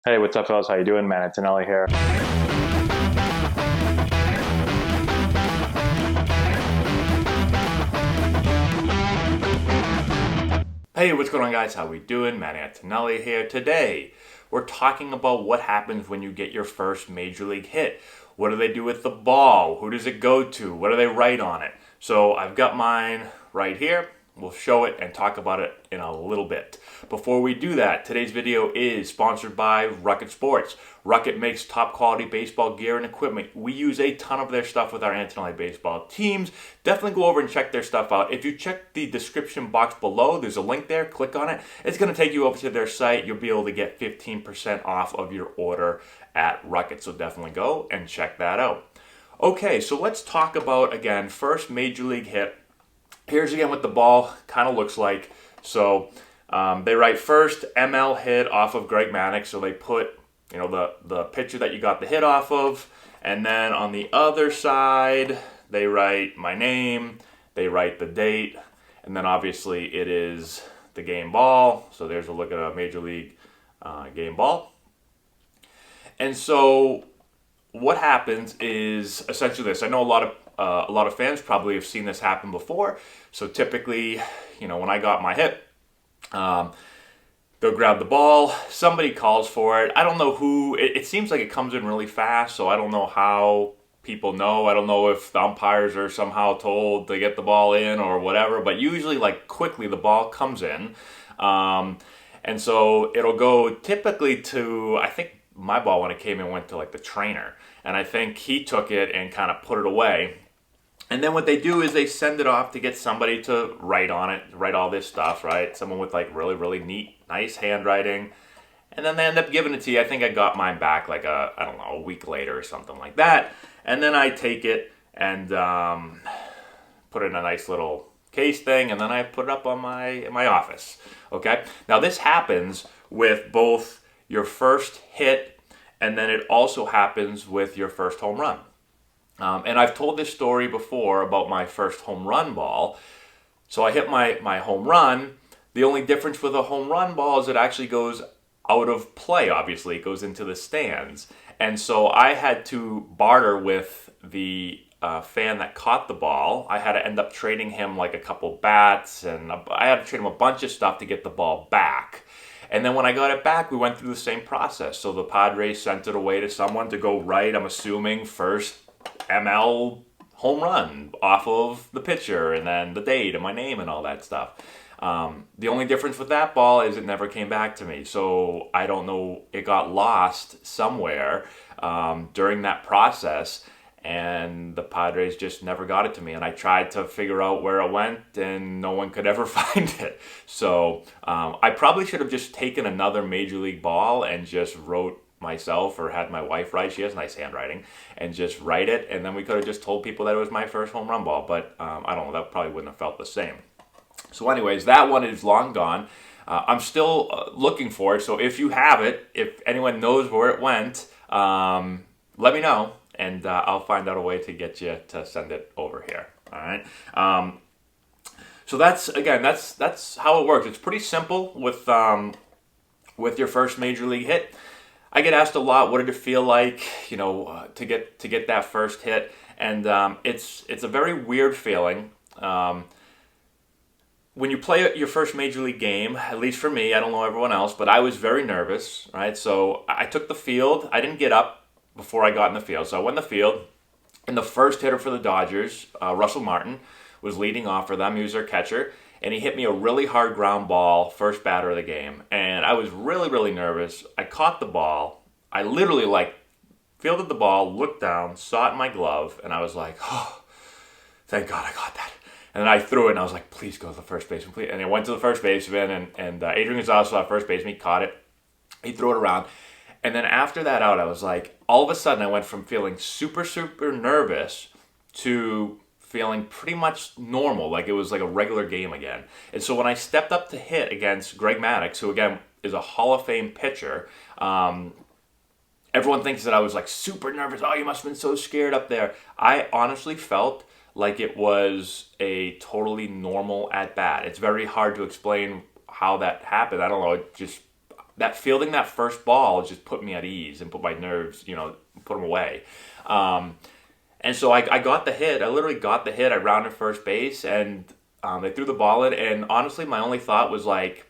Hey, what's up, fellas? How you doing, man? Antonelli here. Hey, what's going on, guys? How we doing? Matt Antonelli here. Today, we're talking about what happens when you get your first major league hit. What do they do with the ball? Who does it go to? What do they write on it? So I've got mine right here. We'll show it and talk about it in a little bit. Before we do that, today's video is sponsored by Rocket Sports. Rocket makes top quality baseball gear and equipment. We use a ton of their stuff with our Antonelli baseball teams. Definitely go over and check their stuff out. If you check the description box below, there's a link there. Click on it. It's going to take you over to their site. You'll be able to get 15% off of your order at Rocket. So definitely go and check that out. Okay, so let's talk about, again, first major league hit. Here's again what the ball kind of looks like. So they write first ML hit off of Greg Maddux. So they put, the pitcher that you got the hit off of. And then on the other side, they write my name, they write the date, and then obviously it is the game ball. So there's a look at a major league game ball. And so what happens is essentially this. I know a lot of fans probably have seen this happen before. So typically, when I got my hit, they'll grab the ball. Somebody calls for it. I don't know who. It seems like it comes in really fast, so I don't know how people know. I don't know if the umpires are somehow told to get the ball in or whatever. But usually, like quickly, the ball comes in, and so it'll go typically to. I think my ball when it came in went to like the trainer, and I think he took it and kind of put it away. And then what they do is they send it off to get somebody to write on it, write all this stuff, right? Someone with like really, really neat, nice handwriting. And then they end up giving it to you. I think I got mine back like a week later or something like that. And then I take it and put it in a nice little case thing, and then I put it up on in my office. Okay? Now this happens with both your first hit, and then it also happens with your first home run. And I've told this story before about my first home run ball. So I hit my home run. The only difference with a home run ball is it actually goes out of play, obviously. It goes into the stands. And so I had to barter with the fan that caught the ball. I had to end up trading him like a couple bats, and I had to trade him a bunch of stuff to get the ball back. And then when I got it back, we went through the same process. So the Padres sent it away to someone to go write, I'm assuming, first ML home run off of the pitcher, and then the date and my name and all that stuff. The only difference with that ball is it never came back to me. So I don't know, it got lost somewhere during that process, and the Padres just never got it to me. And I tried to figure out where it went, and no one could ever find it. So I probably should have just taken another major league ball and just wrote myself, or had my wife write. She has nice handwriting, and just write it, and then we could have just told people that it was my first home run ball. But I don't know, that probably wouldn't have felt the same. So anyways, that one is long gone. I'm still looking for it, so if you have it, if anyone knows where it went, let me know, and I'll find out a way to get you to send it over here. All right. So that's how it works. It's pretty simple with your first major league hit. I get asked a lot, what did it feel like, to get that first hit, and it's a very weird feeling. When you play your first major league game, at least for me, I don't know everyone else, but I was very nervous, right? So I took the field. I didn't get up before I got in the field, so I went in the field, and the first hitter for the Dodgers, Russell Martin, was leading off for them. He was their catcher, and he hit me a really hard ground ball, first batter of the game. And I was really, really nervous. I caught the ball. I literally, fielded the ball, looked down, saw it in my glove, and I was like, oh, thank God I got that. And then I threw it, and I was like, please go to the first baseman, please. And it went to the first baseman, and Adrian Gonzalez, our first baseman, he caught it. He threw it around. And then after that out, I was like, all of a sudden, I went from feeling super, super nervous to feeling pretty much normal, like it was like a regular game again. And so when I stepped up to hit against Greg Maddux, who again is a Hall of Fame pitcher, everyone thinks that I was like super nervous. Oh, you must have been so scared up there. I honestly felt like it was a totally normal at bat. It's very hard to explain how that happened. I don't know. It just that fielding that first ball just put me at ease and put my nerves, put them away. And so I got the hit. I literally got the hit. I rounded first base, and they threw the ball in. And honestly, my only thought was like,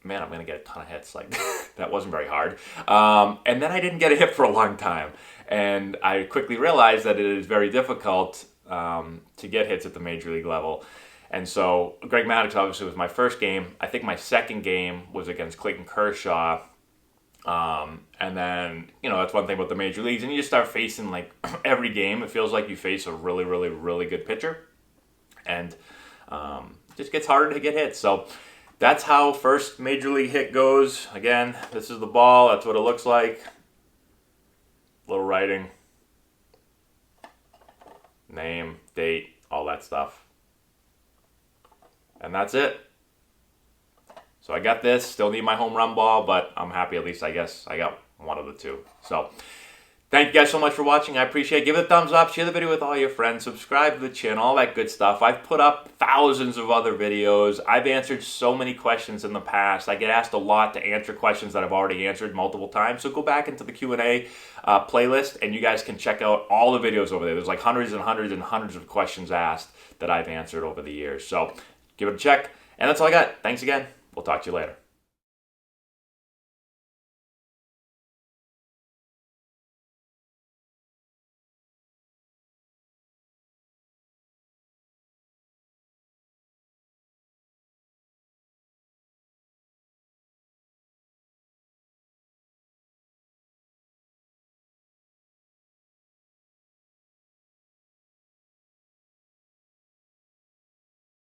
man, I'm going to get a ton of hits. Like, that wasn't very hard. And then I didn't get a hit for a long time. And I quickly realized that it is very difficult to get hits at the major league level. And so Greg Maddux obviously was my first game. I think my second game was against Clayton Kershaw. And then, that's one thing about the major leagues. And you just start facing, like, every game. It feels like you face a really, really, really good pitcher. And it just gets harder to get hits. So that's how first major league hit goes. Again, this is the ball. That's what it looks like. Little writing. Name, date, all that stuff. And that's it. So I got this. Still need my home run ball, but I'm happy at least I guess I got one of the two. So thank you guys so much for watching. I appreciate it. Give it a thumbs up. Share the video with all your friends. Subscribe to the channel. All that good stuff. I've put up thousands of other videos. I've answered so many questions in the past. I get asked a lot to answer questions that I've already answered multiple times. So go back into the Q&A playlist, and you guys can check out all the videos over there. There's like hundreds and hundreds and hundreds of questions asked that I've answered over the years. So give it a check. And that's all I got. Thanks again. We'll talk to you later.